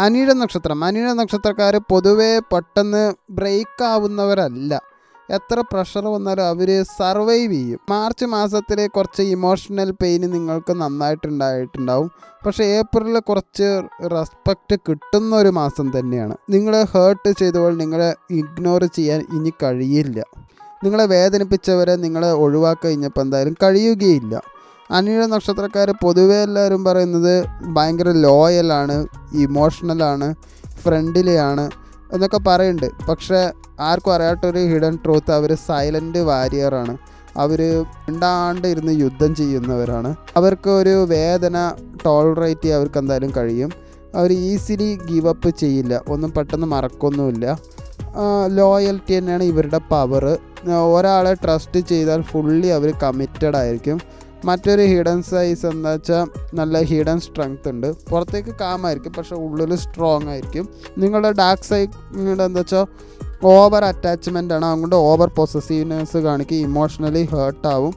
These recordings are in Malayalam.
അനിഴ നക്ഷത്രക്കാർ പൊതുവേ പെട്ടെന്ന് ബ്രേക്ക് ആവുന്നവരല്ല. എത്ര പ്രഷർ വന്നാലും അവർ സർവൈവ് ചെയ്യും. മാർച്ച് മാസത്തിൽ കുറച്ച് ഇമോഷണൽ പെയിൻ നിങ്ങൾക്ക് നന്നായിട്ടുണ്ടായിട്ടുണ്ടാവും. പക്ഷേ ഏപ്രിലിൽ കുറച്ച് റെസ്പെക്റ്റ് കിട്ടുന്ന ഒരു മാസം തന്നെയാണ്. നിങ്ങളെ ഹേർട്ട് ചെയ്തപ്പോൾ നിങ്ങളെ ഇഗ്നോർ ചെയ്യാൻ ഇനി കഴിയില്ല. നിങ്ങളെ വേദനിപ്പിച്ചവരെ നിങ്ങളെ ഒഴിവാക്കി കഴിഞ്ഞപ്പോൾ എന്തായാലും കഴിയുകയില്ല. അനിഴ നക്ഷത്രക്കാർ പൊതുവേ എല്ലാവരും പറയുന്നത് ഭയങ്കര ലോയലാണ്, ഇമോഷണലാണ്, ഫ്രണ്ട്ലി ആണ് എന്നൊക്കെ പറയുന്നുണ്ട്. പക്ഷേ ആർക്കും അറിയാത്തൊരു ഹിഡൻ ട്രൂത്ത്, അവർ സൈലൻറ്റ് വാരിയറാണ്. അവർ മിണ്ടാണ്ട് ഇരുന്ന് യുദ്ധം ചെയ്യുന്നവരാണ്. അവർക്ക് ഒരു വേദന ടോളറേറ്റ് ചെയ്യാൻ അവർക്ക് എന്തായാലും കഴിയും. അവർ ഈസിലി ഗീവ് അപ്പ് ചെയ്യില്ല, ഒന്നും പെട്ടെന്ന് മറക്കൊന്നുമില്ല. ലോയൽറ്റി തന്നെയാണ് ഇവരുടെ പവർ. ഒരാളെ ട്രസ്റ്റ് ചെയ്താൽ ഫുള്ളി അവർ കമ്മിറ്റഡ് ആയിരിക്കും. മറ്റൊരു ഹിഡൻ സൈസ് എന്താ വെച്ചാൽ നല്ല ഹിഡൻ സ്ട്രെങ്ത് ഉണ്ട്. പുറത്തേക്ക് കാമായിരിക്കും, പക്ഷേ ഉള്ളിൽ സ്ട്രോങ് ആയിരിക്കും. നിങ്ങളുടെ ഡാർക്ക് സൈഡ് എന്താ വെച്ചാൽ ഓവർ അറ്റാച്ച്മെൻ്റ് ആണ്. അതുകൊണ്ട് ഓവർ പൊസസീവ്നെസ് കാണിക്കും, ഇമോഷണലി ഹേർട്ടാവും.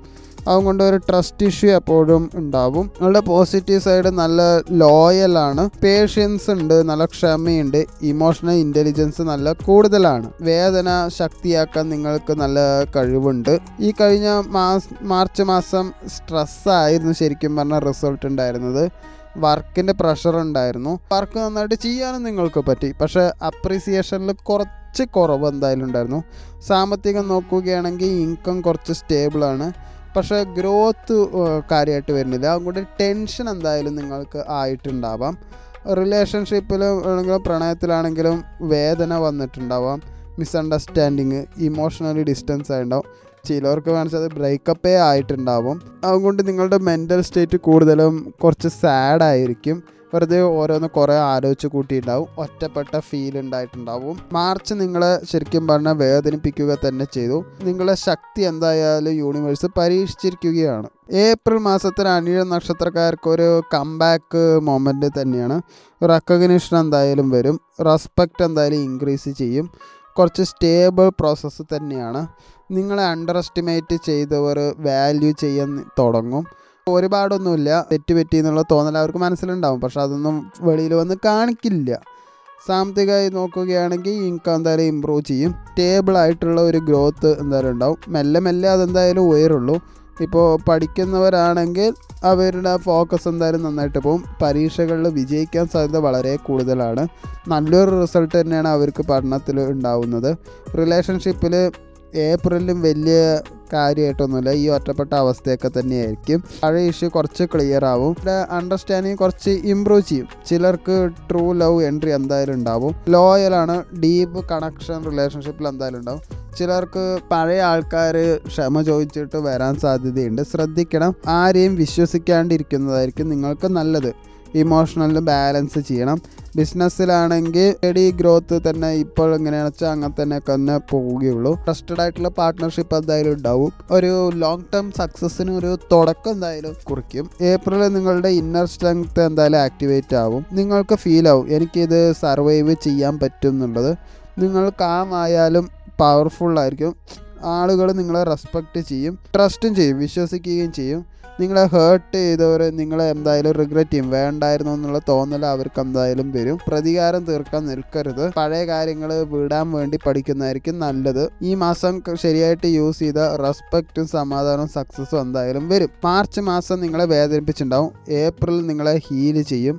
അതുകൊണ്ട് ഒരു ട്രസ്റ്റ് ഇഷ്യൂ എപ്പോഴും ഉണ്ടാവും. നിങ്ങളുടെ പോസിറ്റീവ് സൈഡ് നല്ല ലോയലാണ്, പേഷ്യൻസ് ഉണ്ട്, നല്ല ക്ഷമയുണ്ട്, ഇമോഷണൽ ഇൻ്റലിജൻസ് നല്ല കൂടുതലാണ്. വേദന ശക്തിയാക്കാൻ നിങ്ങൾക്ക് നല്ല കഴിവുണ്ട്. ഈ കഴിഞ്ഞ മാർച്ച് മാസം സ്ട്രെസ്സായിരുന്നു ശരിക്കും പറഞ്ഞാൽ റിസൾട്ട് ഉണ്ടായിരുന്നത്. വർക്കിൻ്റെ പ്രഷർ ഉണ്ടായിരുന്നു. വർക്ക് നന്നായിട്ട് ചെയ്യാനും നിങ്ങൾക്ക് പറ്റി, പക്ഷേ അപ്രീസിയേഷനിൽ കുറച്ച് കുറവ് എന്തായാലും ഉണ്ടായിരുന്നു. സാമ്പത്തികം നോക്കുകയാണെങ്കിൽ ഇൻകം കുറച്ച് സ്റ്റേബിളാണ്, പക്ഷേ ഗ്രോത്ത് കാര്യമായിട്ട് വരുന്നില്ല. അതുകൊണ്ട് ടെൻഷൻ എന്തായാലും നിങ്ങൾക്ക് ആയിട്ടുണ്ടാവാം. റിലേഷൻഷിപ്പിലാണെങ്കിലും പ്രണയത്തിലാണെങ്കിലും വേദന വന്നിട്ടുണ്ടാവാം, മിസ്അണ്ടർസ്റ്റാൻഡിങ്, ഇമോഷണലി ഡിസ്റ്റൻസ് ആയിട്ടുണ്ടാവും. ചിലവർക്ക് കാണിച്ചത് ബ്രേക്കപ്പേ ആയിട്ടുണ്ടാവും. അതുകൊണ്ട് നിങ്ങളുടെ മെൻ്റൽ സ്റ്റേറ്റ് കൂടുതലും കുറച്ച് സാഡായിരിക്കും. വെറുതെ ഓരോന്ന് കുറേ ആലോചിച്ച് കൂട്ടിയിട്ടുണ്ടാവും. ഒറ്റപ്പെട്ട ഫീൽ ഉണ്ടായിട്ടുണ്ടാവും. മാർച്ച് നിങ്ങളെ ശരിക്കും പറഞ്ഞാൽ വേദനിപ്പിക്കുക തന്നെ ചെയ്തു. നിങ്ങളെ ശക്തി എന്തായാലും യൂണിവേഴ്സ് പരീക്ഷിച്ചിരിക്കുകയാണ്. ഏപ്രിൽ മാസത്തിൽ അനിഴ നക്ഷത്രക്കാർക്ക് ഒരു കംബാക്ക് മൊമെൻ്റ് തന്നെയാണ്. റെക്കഗ്നിഷൻ എന്തായാലും വരും. റെസ്പെക്റ്റ് എന്തായാലും ഇൻക്രീസ് ചെയ്യും. കുറച്ച് സ്റ്റേബിൾ പ്രോസസ്സ് തന്നെയാണ്. നിങ്ങളെ അണ്ടർ എസ്റ്റിമേറ്റ് ചെയ്തവർ വാല്യൂ ചെയ്യാൻ തുടങ്ങും. ഒരുപാടൊന്നുമില്ല, തെറ്റുപറ്റി എന്നുള്ള തോന്നൽ അവർക്ക് മനസ്സിലുണ്ടാവും, പക്ഷെ അതൊന്നും വെളിയിൽ വന്ന് കാണിക്കില്ല. സാമ്പത്തികമായി നോക്കുകയാണെങ്കിൽ ഇൻകം എന്തായാലും ഇമ്പ്രൂവ് ചെയ്യും. സ്റ്റേബിളായിട്ടുള്ള ഒരു ഗ്രോത്ത് എന്തായാലും ഉണ്ടാവും. മെല്ലെ മെല്ലെ അതെന്തായാലും ഉയരുള്ളൂ. ഇപ്പോൾ പഠിക്കുന്നവരാണെങ്കിൽ അവരുടെ ഫോക്കസ് എന്തായാലും നന്നായിട്ട് പോകും. പരീക്ഷകളിൽ വിജയിക്കാൻ സാധ്യത വളരെ കൂടുതലാണ്. നല്ലൊരു റിസൾട്ട് തന്നെയാണ് അവർക്ക് പഠനത്തിൽ ഉണ്ടാവുന്നത്. റിലേഷൻഷിപ്പിൽ ഏപ്രിലും വലിയ കാര്യമായിട്ടൊന്നുമില്ല, ഈ ഒറ്റപ്പെട്ട അവസ്ഥയൊക്കെ തന്നെയായിരിക്കും. പഴയ ഇഷ്യൂ കുറച്ച് ക്ലിയർ ആവും. അണ്ടർസ്റ്റാൻഡിങ് കുറച്ച് ഇമ്പ്രൂവ് ചെയ്യും. ചിലർക്ക് ട്രൂ ലവ് എൻട്രി എന്തായാലും ഉണ്ടാവും. ലോയലാണ്, ഡീപ്പ് കണക്ഷൻ റിലേഷൻഷിപ്പിൽ എന്തായാലും ഉണ്ടാവും. ചിലർക്ക് പഴയ ആൾക്കാർ ക്ഷമ ചോദിച്ചിട്ട് വരാൻ സാധ്യതയുണ്ട്. ശ്രദ്ധിക്കണം. ആരെയും വിശ്വസിക്കാണ്ടിരിക്കുന്നതായിരിക്കും നിങ്ങൾക്ക് നല്ലത്. ഇമോഷണൽ ബാലൻസ് ചെയ്യണം. ബിസിനസ്സിലാണെങ്കിൽ സ്റ്റഡി ഗ്രോത്ത് തന്നെ ഇപ്പോൾ എങ്ങനെയാണെന്ന് വെച്ചാൽ അങ്ങനെ തന്നെ പോവുകയുള്ളൂ. ട്രസ്റ്റഡ് ആയിട്ടുള്ള പാർട്ട്ണർഷിപ്പ് എന്തായാലും ഉണ്ടാവും. ഒരു ലോങ് ടേം സക്സസ്സിന് ഒരു തുടക്കം എന്തായാലും കുറിക്കും. ഏപ്രിലിൽ നിങ്ങളുടെ ഇന്നർ സ്ട്രെങ്ത് എന്തായാലും ആക്ടിവേറ്റ് ആവും. നിങ്ങൾക്ക് ഫീൽ ആവും എനിക്കിത് സർവൈവ് ചെയ്യാൻ പറ്റും എന്നുള്ളത്. നിങ്ങൾ കാം ആയാലും പവർഫുള്ളായിരിക്കും. ആളുകൾ നിങ്ങളെ റെസ്പെക്റ്റ് ചെയ്യും, ട്രസ്റ്റും ചെയ്യും, വിശ്വസിക്കുകയും ചെയ്യും. നിങ്ങളെ ഹേർട്ട് ചെയ്തവർ നിങ്ങളെ എന്തായാലും റിഗ്രറ്റ് ചെയ്യും. വേണ്ടായിരുന്നു എന്നുള്ള തോന്നൽ അവർക്ക് എന്തായാലും വരും. പ്രതികാരം തീർക്കാൻ നിൽക്കരുത്. പഴയ കാര്യങ്ങൾ വിടാൻ വേണ്ടി പഠിക്കുന്നതായിരിക്കും നല്ലത്. ഈ മാസം ശരിയായിട്ട് യൂസ് ചെയ്ത റെസ്പെക്റ്റും സമാധാനവും സക്സസ്സും എന്തായാലും വരും. മാർച്ച് മാസം നിങ്ങളെ വേദനിപ്പിച്ചിട്ടുണ്ടാവും. ഏപ്രിൽ നിങ്ങളെ ഹീൽ ചെയ്യും.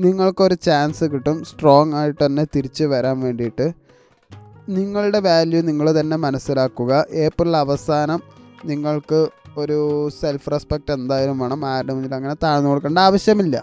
നിങ്ങൾക്കൊരു ചാൻസ് കിട്ടും സ്ട്രോങ് ആയിട്ട് തന്നെ തിരിച്ച് വരാൻ വേണ്ടിയിട്ട്. നിങ്ങളുടെ വാല്യൂ നിങ്ങൾ തന്നെ മനസ്സിലാക്കുക. ഏപ്രിൽ അവസാനം നിങ്ങൾക്ക് ഒരു സെൽഫ് റെസ്പെക്റ്റ് എന്തായാലും വേണം. ആരുടെ മുന്നിൽ അങ്ങനെ താഴ്ന്നു കൊടുക്കേണ്ട ആവശ്യമില്ല.